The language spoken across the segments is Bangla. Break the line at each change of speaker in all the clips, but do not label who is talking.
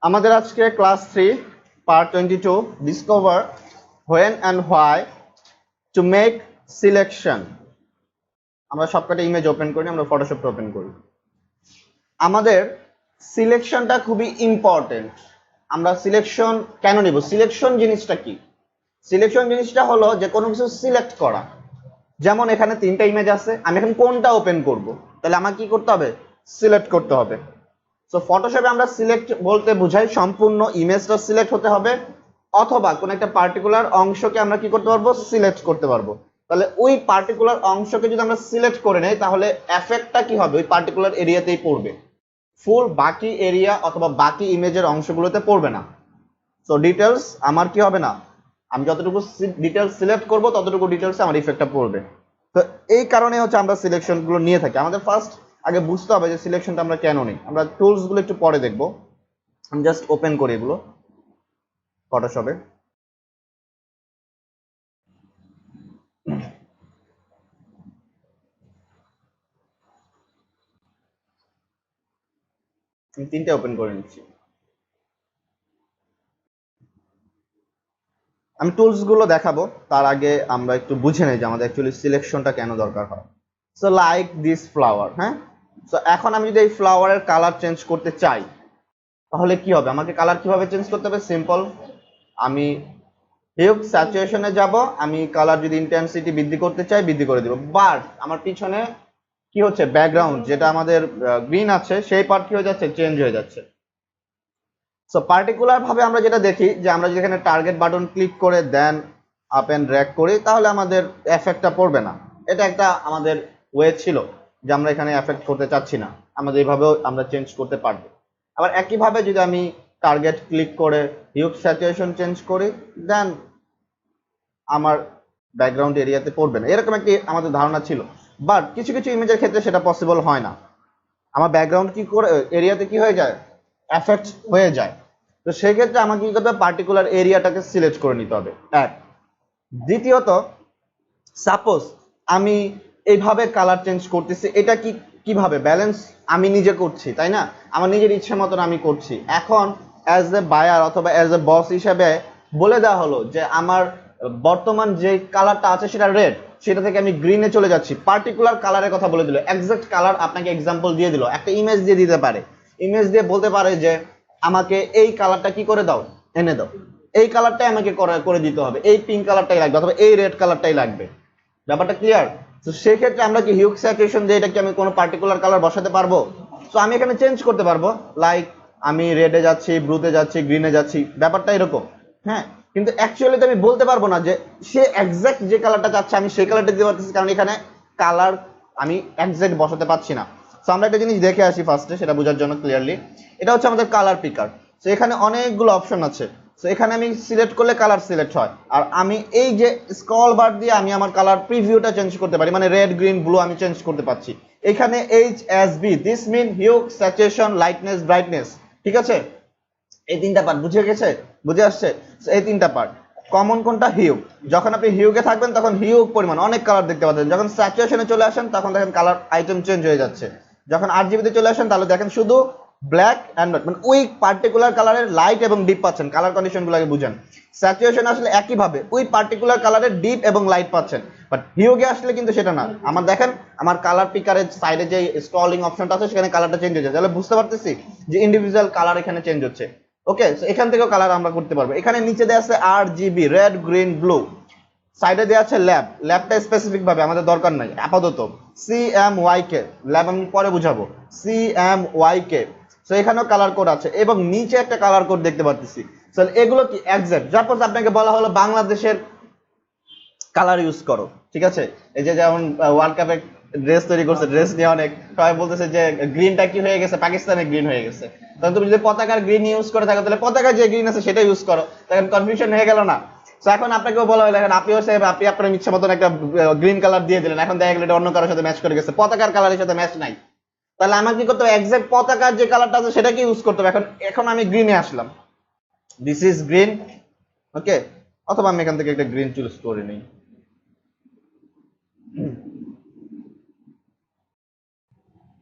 আমাদের আজকে class 3 part 22 discover when and why to make selection. আমরা সবকটা ইমেজ ওপেন করি, আমরা ফটোশপটা ওপেন করি। আমাদের সিলেকশনটা খুবই ইম্পর্টেন্ট। আমরা সিলেকশন কেন নিব? সিলেকশন জিনিসটা কি? সিলেকশন জিনিসটা হলো যে কোনো কিছু সিলেক্ট করা। যেমন এখানে 3টা ইমেজ আছে, আমি এখন কোনটা ওপেন করব? তাহলে আমাকে কি করতে হবে? সিলেক্ট করতে হবে। সো ফটোশপে আমরা সিলেক্ট বলতে বোঝাই সম্পূর্ণ ইমেজটা সিলেক্ট হতে হবে, অথবা কোন একটা পার্টিকুলার অংশকে আমরা কি করতে পারবো? সিলেক্ট করতে পারবো। তাহলে ওই পার্টিকুলার অংশকে যদি আমরা সিলেক্ট করে নেই তাহলে এফেক্টটা কি হবে? ওই পার্টিকুলার এরিয়াতেই পড়বে, ফুল বাকি এরিয়া অথবা বাকি ইমেজের অংশগুলোতে পড়বে না। সো ডিটেলস আমার কি হবে না, আমি যতটুকু ডিটেলস সিলেক্ট করব ততটুকু ডিটেলসে আমার ইফেক্টটা পড়বে। তো এই কারণে হচ্ছে আমরা সিলেকশন গুলো নিয়ে থাকি। আমাদের ফার্স্ট আগে বুঝতে হবে যে সিলেকশনটা আমরা কেন নিই। আমরা টুলস গুলো একটু পরে দেখব। আমি জাস্ট ওপেন করি এগুলো ফটোশপে। আমি 3টে ওপেন করে নিচ্ছি। আমি টুলস গুলো দেখাবো, তার আগে আমরা একটু বুঝে নেই যে আমাদের অ্যাকচুয়ালি সিলেকশনটা কেন দরকার হয়। সো লাইক দিস ফ্লাওয়ার, হ্যাঁ। সো এখন আমি যদি এই ফ্লাওয়ারের কালার চেঞ্জ করতে চাই তাহলে কি হবে? আমাকে কালার কিভাবে চেঞ্জ করতে হবে? সিম্পল, আমি হিউ স্যাচুরেশনে যাব, আমি কালার যদি ইন্টেন্সিটি বৃদ্ধি করতে চাই বৃদ্ধি করে দিব। বাট আমার পিছনে কি হচ্ছে? ব্যাকগ্রাউন্ড যেটা আমাদের গ্রিন আছে সেই পার্ট কি হয়ে যাচ্ছে? চেঞ্জ হয়ে যাচ্ছে। সো পার্টিকুলার ভাবে আমরা যেটা দেখি যে আমরা যদি এখানে টার্গেট বাটন ক্লিক করে দেন আপ এন্ড ড্র্যাগ করি তাহলে আমাদের এফেক্টটা পড়বে না। এটা একটা আমাদের ওয়ে ছিল যে আমরা এখানে এফেক্ট করতে চাচ্ছি না, আমাদের এইভাবেও আমরা চেঞ্জ করতে পারবো। আবার একইভাবে যদি আমি টার্গেট ক্লিক করে হিউ স্যাচুরেশন চেঞ্জ করি দেন আমার ব্যাকগ্রাউন্ড এরিয়াতে পড়বে না, এরকম একটি আমাদের ধারণা ছিল। বাট কিছু কিছু ইমেজের ক্ষেত্রে সেটা পসিবল হয় না। আমার ব্যাকগ্রাউন্ড কি করে এরিয়াতে কি হয়ে যায়? এফেক্ট হয়ে যায়। তো সেই ক্ষেত্রে আমাকে কি করতে হবে? পার্টিকুলার এরিয়াটাকে সিলেক্ট করে নিতে হবে, এক। দ্বিতীয়ত, সাপোজ আমি এইভাবে কালার চেঞ্জ করতেছি, এটা কি কিভাবে ব্যালেন্স? আমি নিজে করছি, তাই না? আমার নিজের ইচ্ছে মতন আমি করছি। এখন অ্যাজ এ বায়ার অথবা অ্যাজ এ বস হিসেবে বলে দেওয়া হলো যে আমার বর্তমান যে কালারটা আছে সেটা রেড, সেটা থেকে আমি গ্রিনে চলে যাচ্ছি। পার্টিকুলার কালারের কথা বলে দিল, এক্সাক্ট কালার আপনাকে এক্সাম্পল দিয়ে দিল, একটা ইমেজ দিয়ে দিতে পারে। ইমেজ দিয়ে বলতে পারে যে আমাকে এই কালারটা কি করে দাও, এনে দাও, এই কালারটাই আমাকে করে দিতে হবে, এই পিঙ্ক কালারটাই লাগবে অথবা এই রেড কালারটাই লাগবে। ব্যাপারটা ক্লিয়ার? তো সেই ক্ষেত্রে আমরা কি হিউ স্যাচুরেশন দিয়ে এটা কি আমি কোনো পার্টিকুলার কালার বসাতে পারবো? তো আমি এখানে চেঞ্জ করতে পারবো, লাইক আমি রেডে যাচ্ছি, ব্লুতে যাচ্ছি, গ্রিনে যাচ্ছি, ব্যাপারটা এরকম। হ্যাঁ, কিন্তু অ্যাকচুয়ালি তো আমি বলতে পারবো না যে সে এক্সাক্ট যে কালারটা চাচ্ছে আমি সেই কালারটা দিতে পারতেছি, কারণ এখানে কালার আমি এক্সাক্ট বসাতে পারছি না। তো আমরা একটা জিনিস দেখে আসি ফার্স্টে, সেটা বোঝার জন্য ক্লিয়ারলি। এটা হচ্ছে আমাদের কালার পিকার। তো এখানে অনেকগুলো অপশন আছে। তো এখানে আমি সিলেক্ট করলে কালার সিলেক্ট হয়, আর আমি এই যে স্ক্রল বার দিয়ে আমি আমার কালার প্রিভিউটা চেঞ্জ করতে পারি, মানে রেড, গ্রিন, ব্লু আমি চেঞ্জ করতে পারছি। এখানে HSB, this mean hue, saturation, lightness, brightness. ঠিক আছে? এই 3টা পার্ট বুঝে গেছে? বুঝে আসছে? এই 3টা পার্ট। কমন কোনটা? হিউ। যখন আপনি হিউকে থাকবেন তখন হিউ পরিমাণ অনেক কালার দেখতে পাচ্ছেন। যখন স্যাচুরেশনে চলে আসেন তখন দেখেন কালার আইটেম চেঞ্জ হয়ে যাচ্ছে। যখন RGB তে চলে আসেন তাহলে দেখেন শুধু ব্ল্যাক অ্যান্ড হোয়াইট, মানে ওই পার্টিকুলার কালারের লাইট এবং ডিপ পাচ্ছেন। কালার কন্ডিশনগুলোকে বুঝেন। স্যাচুরেশন আসলে একইভাবে ওই পার্টিকুলার কালারের ডিপ এবং লাইট পাচ্ছেন, বাট হিউগে আসলে কিন্তু সেটা না। আমার দেখেন আমার কালার পিকারের সাইডে যে স্ক্রলিং অপশনটা আছে সেখানে কালারটা চেঞ্জ হয়ে যায়, তাহলে বুঝতে পারতেছি যে ইন্ডিভিজুয়াল কালার এখানে চেঞ্জ হচ্ছে। ওকে, সো এখান থেকেও কালার আমরা করতে পারবো। এখানে নিচে দেওয়া আছে RGB, রেড, গ্রিন, ব্লু। সাইডে দেওয়া আছে ল্যাব, ল্যাবটা স্পেসিফিক ভাবে আমাদের দরকার নাই আপাতত। CMYK, ল্যাব আমি পরে বুঝাবো। CMYK, সো এখানেও কালার কোড আছে এবং নিচে একটা কালার কোড দেখতে পাচ্ছি। সো এগুলো কি এক্সাক্ট? সাপোজ আপনাকে বলা হলো বাংলাদেশের কালার ইউজ করো, ঠিক আছে? এই যে যেমন ওয়ার্ল্ড কাপে ড্রেস তৈরি করছে, ড্রেস নিয়ে অনেক সবাই বলতেছে যে গ্রিনটা কি হয়ে গেছে, পাকিস্তানের গ্রিন হয়ে গেছে। তখন তুমি যদি পতাকার গ্রিন ইউজ করে থাকো তাহলে পতাকার যে গ্রিন আছে সেটা ইউজ করো, তখন কনফিউশন হয়ে গেল না? তো এখন আপনাকেও বলা হলো, এখন আপনিও সাহেব আপনি আপনার ইচ্ছা মতন একটা গ্রিন কালার দিয়ে দিলেন, এখন দেখা গেল এটা অন্য কারোর সাথে ম্যাচ করে গেছে, পতাকার কালারের সাথে ম্যাচ নাই। তাহলে আমার কি করতে হবে? এক্সাক্ট পতাকার যে কালারটা আছে সেটাকে ইউজ করতে হবে। এখন এখন আমি গ্রিনে আসলাম, দিস ইজ গ্রিন। ওকে, অথবা আমি এখান থেকে একটা গ্রিন চুজ করে নিই,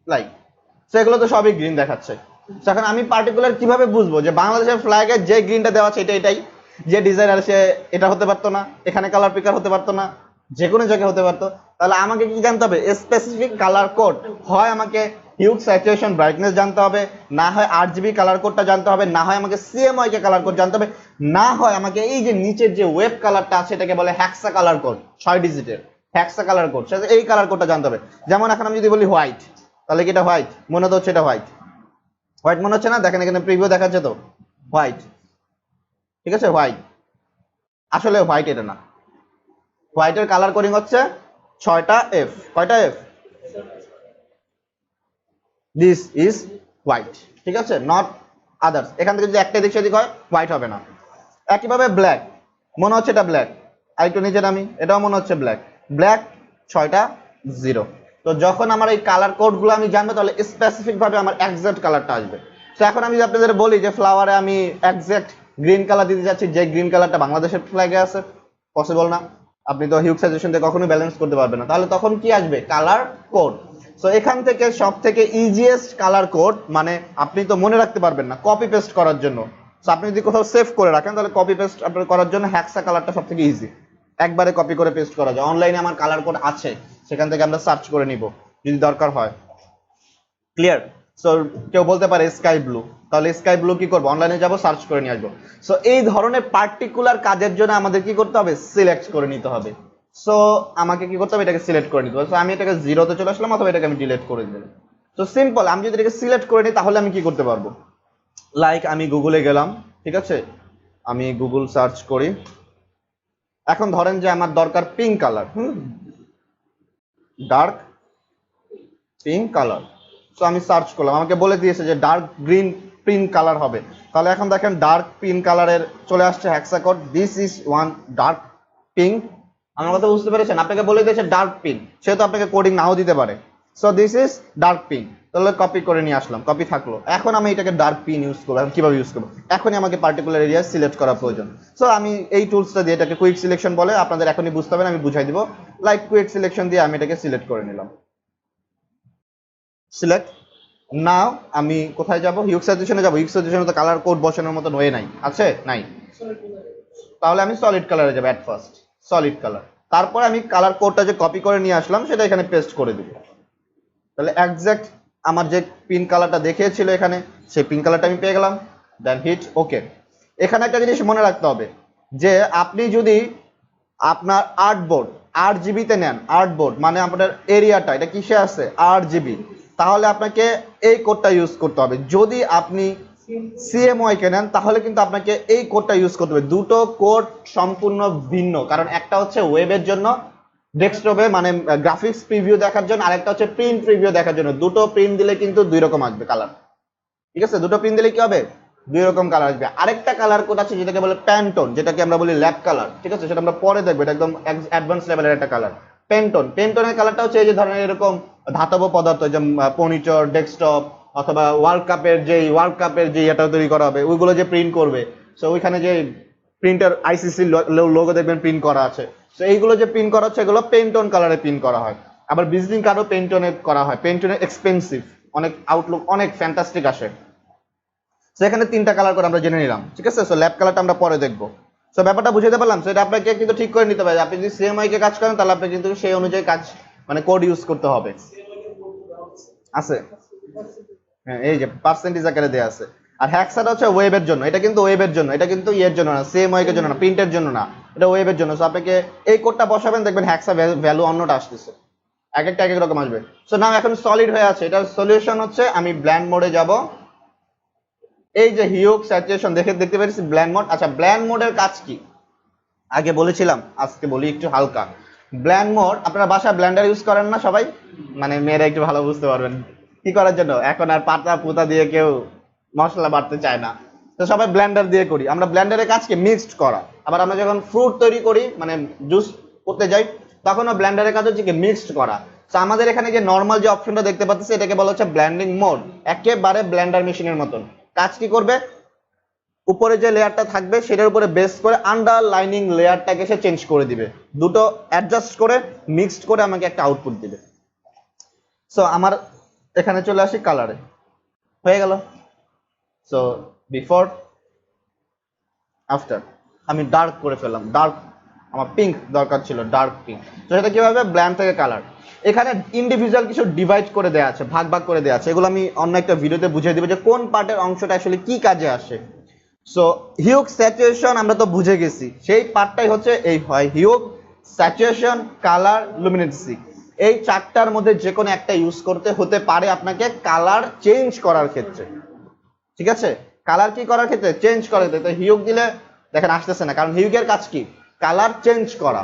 লাইক। তো এগুলো তো সবই গ্রিন দেখাচ্ছে। এখন আমি পার্টিকুলার কিভাবে বুঝবো যে বাংলাদেশের ফ্ল্যাগে যে গ্রিনটা দেওয়া আছে এটাই, যে ডিজাইনার সে এটা হতে পারতো না, এখানে কালার পিকার হতে পারতো না, যে কোনো জায়গায় হতে পারতো? তাহলে আমাকে কি জানতে হবে? Specific colour code. হয় আমাকে হিউজ স্যাচুরেশন ব্রাইটনেস জানতে হবে, না হয় RGB কালার কোডটা জানতে হবে, না হয় আমাকে CMYK কে কালার কোড জানতে হবে, না হয় আমাকে এই যে নিচের যে ওয়েব কালারটা আছে এটাকে বলে হ্যাক্সা কালার কোড, 6 ডিজিটের হ্যাক্সা কালার কোড, এই কালার কোডটা জানতে হবে। যেমন এখন আমি যদি বলি হোয়াইট, তাহলে কি এটা হোয়াইট? মনে তো হচ্ছে এটা হোয়াইট, হোয়াইট মনে হচ্ছে না? দেখেন এখানে প্রিভিউ দেখাচ্ছে তো হোয়াইট, ঠিক আছে হোয়াইট। আসলে হোয়াইট এটা না, হোয়াইটের কালার কোডিং হচ্ছে 6টা F। কয়টা F? দিস ইজ হোয়াইট, ঠিক আছে, নট আদার্স। এখান থেকে যদি একটা দিক সেদিক হয় হোয়াইট হবে না। একইভাবে ব্ল্যাক, মনে হচ্ছে এটা ব্ল্যাক, আর একটু নিচে নামি, এটাও মনে হচ্ছে ব্ল্যাক, ব্ল্যাক 6টা 0। তো যখন আমার এই কালার কোডগুলো আমি জানবো তাহলে স্পেসিফিক ভাবে আমার এক্সাক্ট কালারটা আসবে। তো এখন আমি যদি আপনাদের বলি যে ফ্লাওয়ারে আমি এক্সাক্ট গ্রিন কালার দিতে যাচ্ছি, যে গ্রিন কালারটা বাংলাদেশের ফ্ল্যাগে আছে, পসিবল না। আপনি তো হিউজ সাজেশন দিয়ে কখনোই ব্যালেন্স করতে পারবেন না। তাহলে তখন কি আসবে? Colour code. সো এখান থেকে সব থেকে ইজিয়েস্ট কালার কোড, মানে আপনি তো মনে রাখতে পারবেন না, কপি পেস্ট করার জন্য। সো আপনি যদি কোথাও সেভ করে রাখেন তাহলে কপি পেস্ট আপনার করার জন্য হ্যাক্সা কালারটা সব থেকে ইজি, একবারে কপি করে পেস্ট করা যায়। অনলাইনে আমার কালার কোড আছে, সেখান থেকে আমরা সার্চ করে নিব যদি দরকার হয়। ক্লিয়ার? সো কেউ বলতে পারে স্কাই ব্লু, তাহলে স্কাই ব্লু কি করবো? অনলাইনে যাব, সার্চ করে নিয়ে আসবো। সো এই ধরনের পার্টিকুলার কাজের জন্য আমাদের কি করতে হবে? সিলেক্ট করে নিতে হবে। সো আমাকে কি করতে হবে? এটাকে সিলেক্ট করে নিতে হবে। সো আমি এটাকে 0-তে চলে আসলাম, অথবা এটাকে আমি ডিলিট করে দিলাম। তো সিম্পল। আমি যদি এটাকে সিলেক্ট করে নিই তাহলে আমি কি করতে পারবো? লাইক আমি গুগলে গেলাম, ঠিক আছে, আমি গুগল সার্চ করি। এখন ধরেন যে আমার দরকার pink colour, dark pink colour. So আমি সার্চ করলাম, আমাকে বলে দিয়েছে যে ডার্ক গ্রিন পিঙ্ক কালার হবে। তাহলে এখন দেখেন ডার্ক পিঙ্ক কালারের চলে আসছে hexa code, this is one dark pink. আমার কথা বুঝতে পেরেছেন? আপনাকে বলে দিয়েছে ডার্ক পিঙ্ক, সেহেতু আপনাকে কোডিং নাও দিতে পারে। So this is dark pink, তাহলে কপি করে নিয়ে আসলাম, কপি থাকলো। এখন আমি এটাকে ডার্ক পিঙ্ক ইউজ করবো। এখন কিভাবে ইউজ করবো? এখনই আমাকে পার্টিকুলার এরিয়া সিলেক্ট করা প্রয়োজন। সো আমি এই টুলসটা দিয়ে, এটাকে কুইক সিলেকশন বলে, আপনাদের এখনই বুঝতে হবে না, আমি বুঝাই দিব। লাইক কুইক সিলেকশন দিয়ে আমি এটাকে সিলেক্ট করে নিলাম, সিলেক্ট নাও। আমি কোথায় যাব? হিউজ সাজেশনে যাব। হিউজ সাজেশনে তো কালার কোড বসানোর মতো হয়ে নাই, আছে নাই? তাহলে আমি সলিড কালারে যাব। এট ফার্স্ট সলিড কালার, তারপর আমি কালার কোডটা যে কপি করে নিয়ে আসলাম সেটা এখানে পেস্ট করে দিব। তাহলে এক্সাক্ট আমার যে পিঙ্ক কালারটা দেখিয়েছিল এখানে, সেই পিঙ্ক কালারটা আমি পেয়ে গেলাম। দেন হিট ওকে। এখানে একটা জিনিস মনে রাখতে হবে যে আপনি যদি আপনার আর্টবোর্ড RGB তে নেন, আর্টবোর্ড মানে আপনার এরিয়াটা এটা কিসে আছে? RGB, তাহলে আপনাকে এই কোডটা ইউজ করতে হবে। যদি আপনি CMYK নেন তাহলে কিন্তু আপনাকে এই কোডটা ইউজ করতে হবে। দুটো কোড সম্পূর্ণ ভিন্ন, কারণ একটা হচ্ছে ওয়েবের জন্য, ডেস্কটপে মানে গ্রাফিক্স প্রিভিউ দেখার জন্য, আরেকটা হচ্ছে প্রিন্ট প্রিভিউ দেখার জন্য। দুটো প্রিন্ট দিলে কিন্তু দুই রকম আসবে কালার, ঠিক আছে? দুটো প্রিন্ট দিলে কি হবে? দুই রকম কালার আসবে। আরেকটা কালার কোড আছে যেটাকে বলে প্যান্টোন, যেটাকে আমরা বলি ল্যাব কালার, ঠিক আছে? সেটা আমরা পরে দেখবো, এটা একদম অ্যাডভান্স লেভেলের একটা কালার। পেন্টোন, পেন্টোনের কালারটা হচ্ছে এই যে ধরনের এরকম ধাতব পদার্থ, যে ফর্নিচার, ডেস্কটপ, অথবা ওয়ার্ল্ড কাপের যে এটা তৈরি করা হবে, ওইগুলো যে প্রিন্ট করবে, সো ওইখানে যে প্রিন্টার ICC লোগো দেখবেন প্রিন্ট করা আছে। সো এইগুলো যে প্রিন্ট করা হচ্ছে এগুলো পেন্টোন কালারে প্রিন্ট করা হয়। আবার ভিজিটিং কার্ডও পেন্টোনে করা হয়। পেন্টোনে এক্সপেন্সিভ, অনেক আউটলুক অনেক ফ্যান্টাস্টিক আসে। সো এখানে 3টা কালার করে আমরা জেনে নিলাম, ঠিক আছে? সো ল্যাব কালারটা আমরা পরে দেখবো। সো ব্যাপারটা বুঝাতে পারলাম। সো এটা আপনাকে কিন্তু ঠিক করে নিতে হবে। আপনি যদি CMYK কাজ করেন তাহলে আপনি কিন্তু সেই অনুযায়ী কাজ, মানে কোড ইউজ করতে হবে। আছে, হ্যাঁ, এই যে পার্সেন্টেজ আকারে দেয়া আছে। আর হ্যাক্সাটা হচ্ছে ওয়েবের জন্য, এটা কিন্তু ওয়েবের জন্য, এটা কিন্তু ইয়ের জন্য না, CMYK এর জন্য না, প্রিন্টের জন্য না, এটা ওয়েবের জন্য। সো আপনাকে এই কোডটা বসাবেন, দেখবেন হ্যাক্সা ভ্যালু অন্যটা আসতেছে, এক একটা এক এক রকম আসবে। সো নাও এখন সলিড হয়ে আছে। এটার সলিউশন হচ্ছে আমি ব্ল্যান্ড মোডে যাব। এই যে হিউজ স্যাচুরেশন দেখতে পেরেছি, ব্ল্যান্ড মোড। আচ্ছা, ব্ল্যান্ড মোডের কাজ কি? আগে বলেছিলাম, আজকে বলি একটু হালকা। ব্ল্যান্ড মোড, আপনারা বাসায় ব্লেন্ডার ইউজ করেন না সবাই? মানে মেয়েরা একটু ভালো বুঝতে পারবেন। কি করার জন্য? এখন আর পাতা পুতা দিয়ে কেউ মশলা বাটতে চায় না, তো সবাই ব্লেন্ডার দিয়ে করি। আমরা ব্লেন্ডারের কাজ কি? মিক্সড করা। আবার আমরা যখন ফ্রুট তৈরি করি, মানে জুস করতে যাই, তখনও ব্লেন্ডারের কাজ হচ্ছে কি? মিক্সড করা। তো আমাদের এখানে যে নর্মাল যে অপশনটা দেখতে পাচ্ছি এটাকে বলা হচ্ছে ব্লেন্ডিং মোড, একেবারে ব্লেন্ডার মেশিনের মতন। কাজ কি করবে? উপরে যে লেয়ারটা থাকবে সেটার উপরে বেস করে আন্ডারলাইনিং লেয়ারটাকে সে চেঞ্জ করে দিবে, দুটো অ্যাডজাস্ট করে মিক্সড করে আমাকে একটা আউটপুট দিবে। সো আমার এখানে চলে আসি কালারে, হয়ে গেল। সো বিফোর আফটার আমি ডার্ক করে ফেললাম, ডার্ক, আমার পিঙ্ক দরকার ছিল, ডার্ক পিঙ্ক। তো সেটা কিভাবে, ব্ল্যান্ড থেকে কালার। এখানে ইন্ডিভিজুয়াল কিছু ডিভাইড করে দেওয়া আছে, ভাগ ভাগ করে দেওয়া আছে, এগুলো আমি অন্য একটা ভিডিওতে বুঝিয়ে দিব যে কোন পার্টের অংশটা আসলে কি কাজে আসে। সো হিউগ, স্যাচুরেশন আমরা তো বুঝে গেছি, সেই পার্টটাই হচ্ছে এই হয় হিউগ, স্যাচুরেশন, কালার, লুমিনেন্সি। এই চারটার মধ্যে যে কোনো একটা ইউজ করতে হতে পারে আপনাকে কালার চেঞ্জ করার ক্ষেত্রে, ঠিক আছে? কালার কি করার ক্ষেত্রে, চেঞ্জ করার ক্ষেত্রে। তো হিউগ দিলে দেখেন আসতেছে না, কারণ হিউগের কাজ কি, কালার চেঞ্জ করা।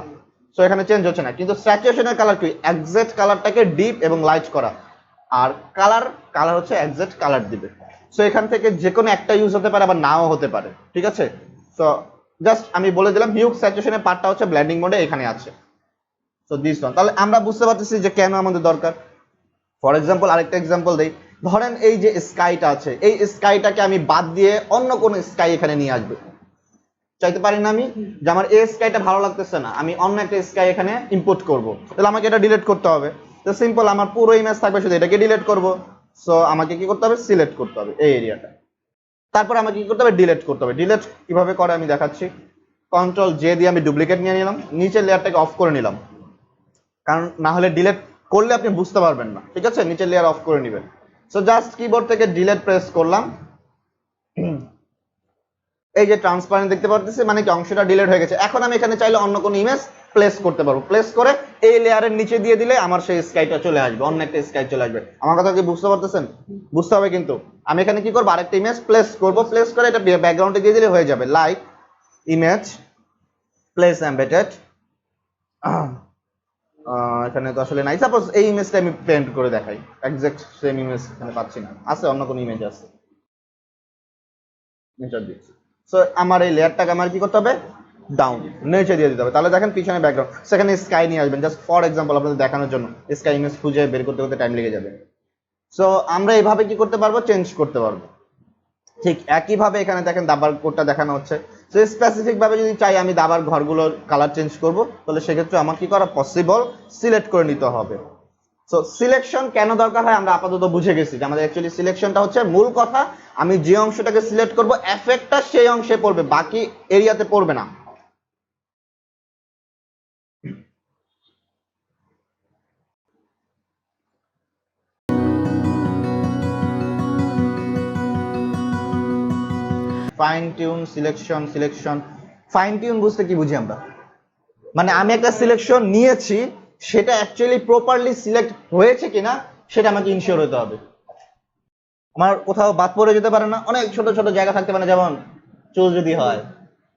সো এখানে চেঞ্জ হচ্ছে না। কিন্তু স্যাচুরেশনের কালার কি, এক্সাক্ট কালারটাকে ডিপ এবং লাইট করা। আর কালার, কালার হচ্ছে এক্সাক্ট কালার দিবে। সো এখান থেকে যে কোনো একটা ইউজ হতে পারে, আবার নাও হতে পারে, ঠিক আছে? সো জাস্ট আমি বলে দিলাম হিউগ স্যাচুরেশনের পার্টটা হচ্ছে ব্লেন্ডিং মোডে এখানে আছে। সো দিস ওয়ান, তাহলে আমরা বুঝতে পারতেছি যে কেন আমাদের দরকার। ফর এক্সাম্পল আরেকটা এক্সাম্পল দেই, ধরেন এই যে স্কাইটা আছে, এই স্কাইটাকে আমি বাদ দিয়ে অন্য কোন স্কাই এখানে নিয়ে আসবো, চাইতে পারি না আমি যে আমার এই স্কাইটা ভালো লাগতেছে না, আমি অন্য একটা স্কাই এখানে ইম্পোর্ট করব, তাহলে আমাকে এটা ডিলিট করতে হবে। তো সিম্পল, আমার পুরো ইমেজ থাকবে, শুধু এটাকে ডিলিট করব। সো আমাকে কি করতে হবে, সিলেক্ট করতে হবে এই এরিয়াটা, তারপর আমাকে কি করতে হবে, ডিলিট করতে হবে। ডিলিট কিভাবে করে আমি দেখাচ্ছি। কন্ট্রোল জে দিয়ে আমি ডুপ্লিকেট নিয়ে নিলাম, নিচের লেয়ারটাকে অফ করে নিলাম, কারণ না হলে ডিলিট করলে আপনি বুঝতে পারবেন না, ঠিক আছে? নিচের লেয়ার অফ করে নেবেন। সো জাস্ট কিবোর্ড থেকে ডিলিট প্রেস করলাম, এই যে ট্রান্সপারেন্ট দেখতে পাচ্ছেন, মানে কি অংশটা ডিলিট হয়ে গেছে। এখন আমি এখানে চাইলে অন্য কোনো ইমেজ প্লেস করতে পারবো, প্লেস করে এই লেয়ারের নিচে দিয়ে দিলে আমার সেই স্কাইটা চলে আসবে, অন্য একটা স্কাই চলে আসবে। আমার কথা কি বুঝতে পারতেছেন? বুঝতে হবে কিন্তু। আমি এখানে কি করবো, আরেকটা ইমেজ প্লেস করবো, প্লেস করে এটা ব্যাকগ্রাউন্ডে দিয়ে দিলে হয়ে যাবে, লাইক ইমেজ প্লেস এমবেডেড। এখানে তো আসলে নাই, সাপোজ এই ইমেজটা আমি পেন্ট করে দেখাই, এক্সাক্ট সেম ইমেজ এখানে পাচ্ছি না, আছে অন্য কোনো ইমেজ আছে, নেচার দিচ্ছি। সো আমার এই লেয়ারটাকে আমার কি করতে হবে, ডাউন, নিচে দিয়ে দিতে হবে। তাহলে দেখেন পিছনে ব্যাকগ্রাউন্ড, সেখানে স্কাই নিয়ে আসবেন, জাস্ট ফর এক্সাম্পল আপনাদের দেখানোর জন্য। স্কাই ইমেজ খুঁজে বের করতে করতে টাইম লেগে যাবে। সো আমরা এইভাবে কি করতে পারবো, চেঞ্জ করতে পারবো। ঠিক একইভাবে এখানে দেখেন দাবার কোডটা দেখানো হচ্ছে। সো স্পেসিফিক ভাবে যদি চাই আমি দাবার ঘরগুলোর কালার চেঞ্জ করব, তাহলে সেক্ষেত্রে আমার কি করা পসিবল, সিলেক্ট করে নিতে হবে। সো সিলেকশন কেন দরকার হয় আমরা আপাতত বুঝে গেছি যে আমাদের অ্যাকচুয়ালি সিলেকশনটা হচ্ছে মূল কথা। আমি যে অংশটাকে সিলেক্ট করব এফেক্টটা সেই অংশে পড়বে, বাকি এরিয়াতে পড়বে না। Fine tune, selection, selection, fine tune বুঝতে কি বুঝি আমরা, মানে আমি একটা সিলেকশন নিয়েছি, সেটা অ্যাকচুয়ালি প্রপারলি সিলেক্ট হয়েছে কিনা সেটা আমাকে ইনশিওর হতে হবে। আমার কোথাও বাদ পড়ে যেতে পারে না, অনেক ছোট ছোট জায়গা থাকতে পারে, যেমন চুল যদি হয়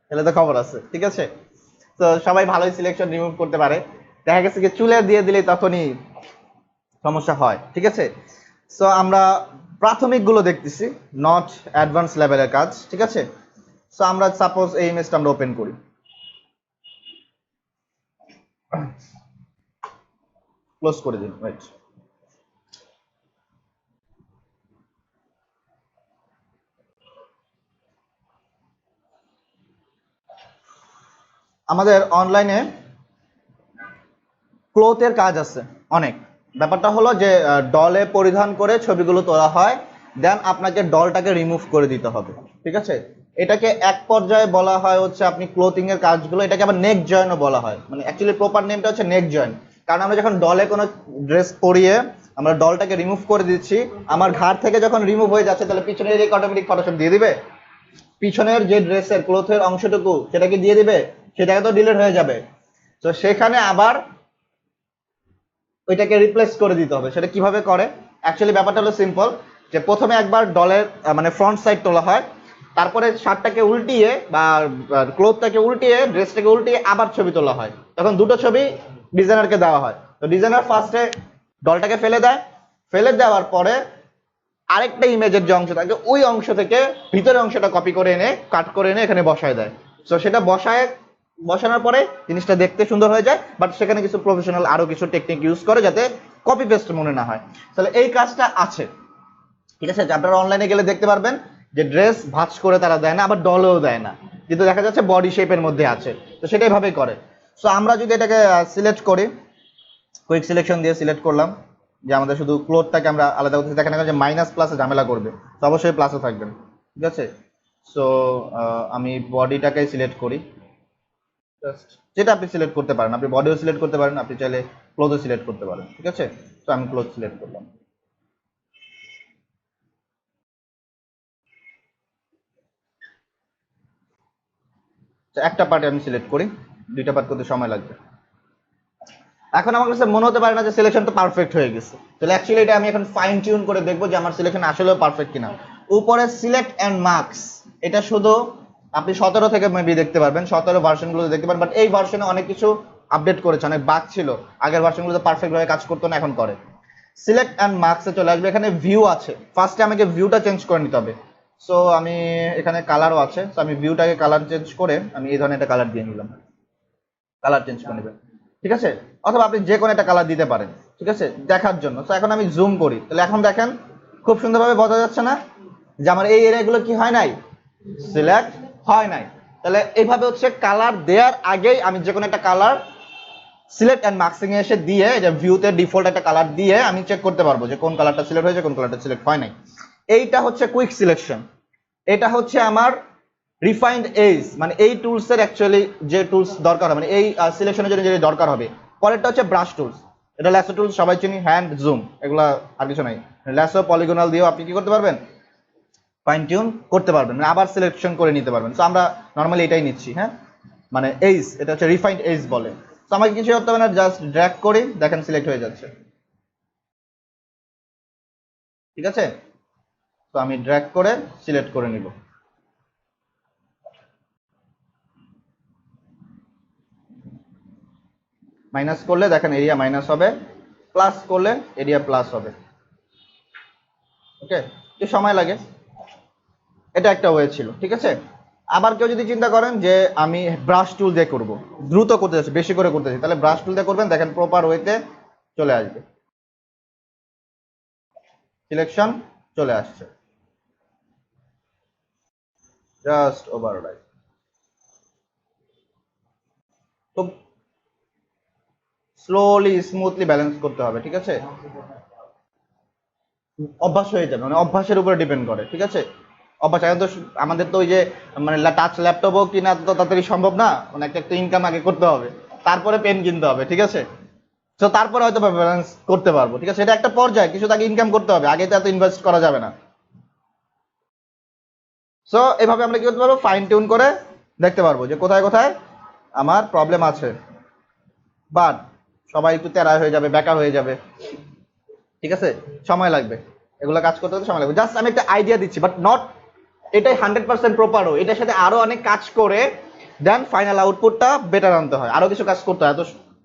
তাহলে তো খবর আছে, ঠিক আছে? তো সবাই ভালোই সিলেকশন রিমুভ করতে পারে, দেখা গেছে কি চুলে দিয়ে দিলে তখনই সমস্যা হয়, ঠিক আছে? সো আমরা প্রাথমিক গুলো দেখতেছি, নট অ্যাডভান্স লেভেলের কাজ, ঠিক আছে? সো আমরা সাপোজ এই ইমেজটা আমরা ওপেন করি, ক্লোজ করে দিন, রাইট। আমাদের অনলাইনে ক্লোথের কাজ আছে অনেক। ব্যাপারটা হলো যে ডলে পরিধান করে ছবিগুলো তোলা হয়, দেন আপনাকে ডলটাকে রিমুভ করে দিতে হবে, ঠিক আছে? এটাকে এক পর্যায়ে বলা হয় হচ্ছে আপনি ক্লোথিং এর কাজগুলো, এটাকে আবার নেক জয়েনও বলা হয়, মানে অ্যাকচুয়ালি প্রপার নেমটা হচ্ছে নেক জয়েন। কারণ আমরা যখন ডলে কোনো ড্রেস পরিয়ে আমরা ডলটাকে রিমুভ করে দিচ্ছি, আমার ঘাড় থেকে যখন রিমুভ হয়ে যাচ্ছে, তাহলে পিছনের দিকে অটোমেটিক ফটোশপ দিয়ে দিবে, পিছনের যে ড্রেসের ক্লোথের অংশটুকু সেটাকে দিয়ে দিবে, সেটাকে তো ডিলিট হয়ে যাবে। তো সেখানে আবার ওইটাকে রিপ্লেস করে দিতে হবে। সেটা কিভাবে করে, অ্যাকচুয়ালি ব্যাপারটা হলো সিম্পল, যে প্রথমে একবার ডলের মানে ফ্রন্ট সাইড তোলা হয়, তারপরে শার্টটাকে উল্টিয়ে বা ক্লোথটাকে উল্টিয়ে, ড্রেসটাকে উল্টিয়ে আবার ছবি তোলা হয়, তখন দুটো ছবি ডিজাইনারকে দেওয়া হয়। তো ডিজাইনার ফার্স্টে ডলটাকে ফেলে দেয়, ফেলে দেওয়ার পরে আরেকটা ইমেজের যে অংশ থাকে ওই অংশ থেকে ভিতরের অংশটা কপি করে এনে কাট করে এনে এখানে বসায় দেয়। তো সেটা বসানোর পরে জিনিসটা দেখতে সুন্দর হয়ে যায়, বাট সেখানে কিছু প্রফেশনাল আরো কিছু টেকনিক ইউজ করে যাতে কপি পেস্ট মনে না হয়। তাহলে এই কাজটা আছে, ঠিক আছে? আপনারা অনলাইনে গেলে দেখতে পারবেন যে ড্রেস ভাঁজ করে তারা দেয় না, আবার ডলেও দেয় না, কিন্তু দেখা যাচ্ছে বডি শেপের মধ্যে আছে। তো সেটাই ভাবেই করে। সো আমরা যদি এটাকে সিলেক্ট করি, কুইক সিলেকশন দিয়ে সিলেক্ট করলাম যে আমাদের শুধু ক্লোথটাকে আমরা আলাদা করতে, দেখেন যে মাইনাস প্লাসে ঝামেলা করবে, তো অবশ্যই প্লাসে থাকবেন। ঠিক আছে। সো আমি বডিটাকে সিলেক্ট করি, জাস্ট যেটা আপনি সিলেক্ট করতে পারেন, আপনি বডিও সিলেক্ট করতে পারেন, আপনি চাইলে ক্লোথও সিলেক্ট করতে পারেন। ঠিক আছে, তো আমি ক্লোথ সিলেক্ট করলাম। তো একটা পার্টে আমি সিলেক্ট করি, দুইটা পার্ট করতে সময় লাগবে। এখন আমার কাছে মনে হতে পারে না যে সিলেকশন তো পারফেক্ট হয়ে গেছে, তাহলে অ্যাকচুয়ালি এটা আমি এখন ফাইন টিউন করে দেখবো যে আমার সিলেকশন আসলেও পারফেক্ট কিনা। উপরে সিলেক্ট এন্ড মার্কস, এটা শুধু আপনি 17 থেকে মেবি দেখতে পারবেন, 17 ভার্সনগুলো দেখতে পারবেন, বাট এই ভার্সনে অনেক কিছু আপডেট করেছে, অনেক বাগ ছিল, আগের ভার্সনগুলোতে পারফেক্ট ভাবে কাজ করতো না, এখন করে। সিলেক্ট এন্ড মার্কসে চলে আসবে, এখানে ভিউ আছে, ফার্স্টে আমাকে ভিউটা চেঞ্জ করে নিতে হবে। সো আমি এখানে কালারও আছে, তো আমি ভিউটাকে কালার চেঞ্জ করে আমি এই ধরনের একটা কালার দিয়ে নিলাম, কালার চেঞ্জ করে নেবেন। ঠিক আছে, অথবা আপনি যে কোনো একটা কালার দিতে পারেন, ঠিক আছে, দেখার জন্য। তো এখন আমি জুম করি, তাহলে এখন দেখেন খুব সুন্দরভাবে বোঝা যাচ্ছে না যে আমার এই এরিয়াগুলো কি হয় নাই, সিলেক্ট হয় নাই। তাহলে এইভাবে হচ্ছে কালার দেওয়ার আগেই আমি যে কোনো একটা কালার সিলেক্ট এন্ড মার্কসিং এ এসে দিয়ে, যে ভিউতে ডিফল্ট একটা কালার দিয়ে আমি চেক করতে পারবো যে কোন কালারটা সিলেক্ট হয়েছে, কোন কালারটা সিলেক্ট হয় নাই। এইটা হচ্ছে কুইক সিলেকশন। এটা হচ্ছে আমার রিফাইন্ড এজ, মানে এই টুলস এর অ্যাকচুয়ালি যে টুলস দরকার হবে, মানে এই সিলেকশনের জন্য যে দরকার হবে। পরেরটা হচ্ছে ব্রাশ টুলস, এটা ল্যাসো টুলস সবাই চিনি, হ্যান্ড জুম, এগুলা আর কিছু নাই। ল্যাসো পলিগোনাল দিয়েও আপনি কি করতে পারবেন, ফাইন টিউন করতে পারবেন, মানে আবার সিলেকশন করে নিতে পারবেন। তো আমরা নর্মালি এটাই নিচ্ছি, হ্যাঁ, মানে এজ, এটা হচ্ছে রিফাইন্ড এজ বলে। তো আমাকে কিছু করতে হবে না, জাস্ট ড্র্যাগ করি, দেখেন সিলেক্ট হয়ে যাচ্ছে। ঠিক আছে, তো আমি ড্র্যাগ করে সিলেক্ট করে নিব। মাইনাস করলে দেখেন এরিয়া মাইনাস হবে, প্লাস করলে এরিয়া প্লাস হবে। ওকে, একটু সময় লাগে, এটা একটা ওয়ে ছিল। ঠিক আছে, আবার কেউ যদি চিন্তা করেন যে আমি ব্রাশ টুল দিয়ে করব, দ্রুত করতে চাচ্ছি, বেশি করে করতে চাচ্ছি, তাহলে ব্রাশ টুল দিয়ে করবেন, দেখেন প্রপার ওয়েতে চলে আসবে, সিলেকশন চলে আসছে, জাস্ট ওভাররাইড। খুব স্লোলি স্মুথলি ব্যালেন্স করতে হবে। ঠিক আছে, অভ্যাস হয়ে যাবে, মানে অভ্যাসের উপরে ডিপেন্ড করে। ঠিক আছে, অভ্যাস, এখন তো আমাদের তো ওই যে মানে টাচ ল্যাপটপও কিনা তো তাড়াতাড়ি সম্ভব না, মানে একটা একটা ইনকাম আগে করতে হবে, তারপরে পেন কিনতে হবে। ঠিক আছে, তো তারপরে হয়তো ব্যালেন্স করতে পারবো। ঠিক আছে, এটা একটা পর্যায়ে, কিছু তাকে ইনকাম করতে হবে, আগে তো এত ইনভেস্ট করা যাবে না। সো এভাবে আমরা কি করতে পারবো, ফাইন টিউন করে দেখতে পারবো যে কোথায় কোথায় আমার প্রবলেম আছে। বাট সবাই একটু তেরা হয়ে যাবে, বেকার হয়ে যাবে। ঠিক আছে, সময় লাগবে, এগুলো কাজ করতে হতে সময় লাগবে। জাস্ট আমি একটা আইডিয়া দিচ্ছি, বাট নট এটাই 100% প্রপারও, এটার সাথে আরো অনেক কাজ করে দেন ফাইনাল আউটপুটটা বেটার আনতে হয়, আরো কিছু কাজ করতে হয়, এত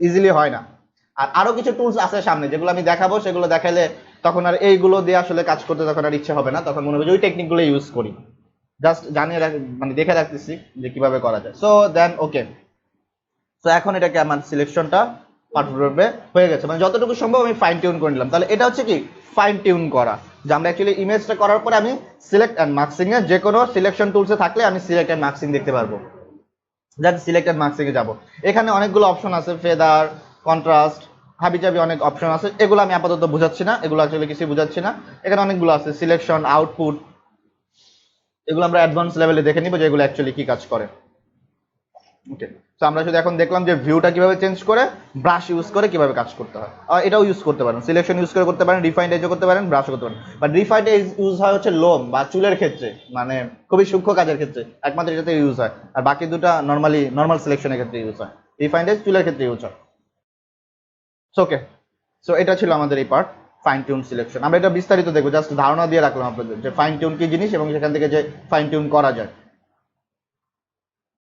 ইজিলি হয় না। আর আরো কিছু টুলস আছে সামনে, যেগুলো আমি দেখাবো, সেগুলো দেখাইলে তখন আর এইগুলো দিয়ে আসলে কাজ করতে তখন আর ইচ্ছে হবে না, তখন মনে হবে যে ওই টেকনিকগুলো ইউজ করি। জাস্ট জানিয়ে মানে দেখে রাখতেছি যে কিভাবে করা যায়। সো দেন ওকে, তো এখন এটাকে আমার সিলেকশনটা পারফেক্টভাবে হয়ে গেছে, মানে যতটুকু সম্ভব আমি ফাইন টিউন করে নিলাম। তাহলে এটা হচ্ছে কি ফাইন টিউন করা, যে আমরা অ্যাকচুয়ালি ইমেজটা করার পরে আমি সিলেক্ট এন্ড মার্কসিং এ যে কোনো সিলেকশন টুলসে থাকলে আমি সিলেক্ট এন্ড মার্কসিং দেখতে পারবো। জাস্ট সিলেক্ট এন্ড মার্কসিং এ যাবো, এখানে অনেকগুলো অপশন আছে, ফেদার, কন্ট্রাস্ট, হাবিজাবি, অনেক অপশন আছে, এগুলো আমি আপাতত বুঝাচ্ছি না, এগুলো অ্যাকচুয়ালি কিছু বুঝাচ্ছি না। এখানে অনেকগুলো আছে, সিলেকশন, আউটপুট, এগুলো আমরা অ্যাডভান্স লেভেলে দেখে নিব যে এগুলো অ্যাকচুয়ালি কি কাজ করে। ওকে, তো আমরা শুধু এখন দেখলাম যে ভিউটা কিভাবে চেঞ্জ করে, ব্রাশ ইউজ করে কিভাবে কাজ করতে হয়। এটাও ইউজ করতে পারেন, সিলেকশন ইউজ করে করতে পারেন, রিফাইন্ড এজও করতে পারেন, ব্রাশও করতে পারেন। বাট রিফাইন্ড এজ ইউজ হয় হচ্ছে লোম বা চুলের ক্ষেত্রে, মানে খুবই সূক্ষ্ম কাজের ক্ষেত্রে একমাত্র এটাতে ইউজ হয়, আর বাকি দুটা নর্মালি নর্মাল সিলেকশনের ক্ষেত্রে ইউজ হয়, রিফাইন্ড এজ চুলের ক্ষেত্রে ইউজ হয়। ওকে, সো এটা ছিল আমাদের এই পার্ট, ফাইন টিউন সিলেকশন। আমরা এটা বিস্তারিত দেখবো, জাস্ট ধারণা দিয়ে রাখলাম আপনাদের যে ফাইন টিউন কি জিনিস এবং সেখান থেকে যে ফাইন টিউন করা যায়।